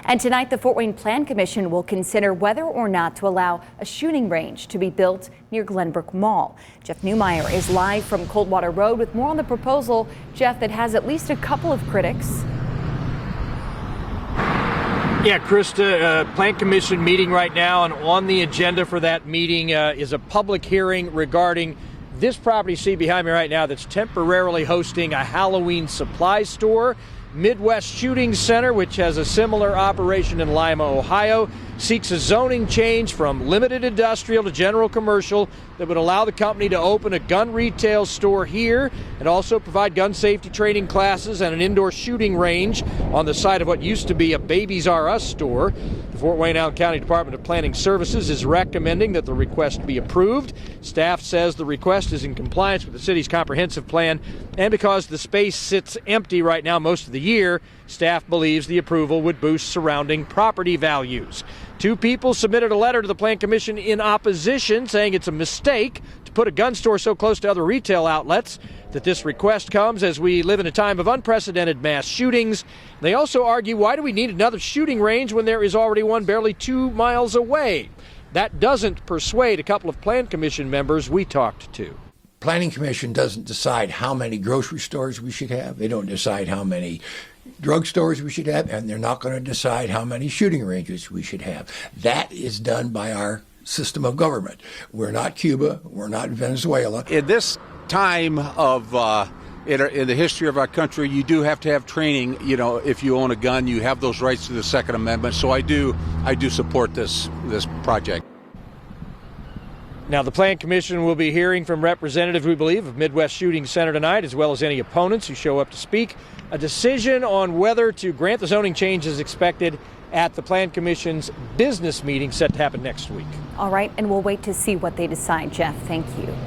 And tonight, the Fort Wayne Plan Commission will consider whether or not to allow a shooting range to be built near Glenbrook Mall. Jeff Newmeyer is live from Coldwater Road with more on the proposal, Jeff, that has at least a couple of critics. Yeah, Krista, Plan Commission meeting right now, and on the agenda for that meeting is a public hearing regarding this property you see behind me right now that's temporarily hosting a Halloween supply store. Midwest Shooting Center, which has a similar operation in Lima, Ohio, seeks a zoning change from limited industrial to general commercial that would allow the company to open a gun retail store here and also provide gun safety training classes and an indoor shooting range on the site of what used to be a Babies R Us store. The Fort Wayne Allen County Department of Planning Services is recommending that the request be approved. Staff says the request is in compliance with the city's comprehensive plan, and because the space sits empty right now most of the year, staff believes the approval would boost surrounding property values. Two people submitted a letter to the Plan Commission in opposition, saying it's a mistake to put a gun store so close to other retail outlets, that this request comes as we live in a time of unprecedented mass shootings. They also argue, why do we need another shooting range when there is already one barely 2 miles away? That doesn't persuade a couple of Plan Commission members we talked to. Planning Commission doesn't decide how many grocery stores we should have. They don't decide how many drugstores we should have, and they're not going to decide how many shooting ranges we should have. That is done by our system of government. We're not Cuba. We're not Venezuela. In this time of in the history of our country, you do have to have training. You know, if you own a gun, you have those rights to the Second Amendment. So I do support this project. Now, the Plan Commission will be hearing from representatives, we believe, of Midwest Shooting Center tonight, as well as any opponents who show up to speak. A decision on whether to grant the zoning change is expected at the Plan Commission's business meeting set to happen next week. All right, and we'll wait to see what they decide, Jeff. Thank you.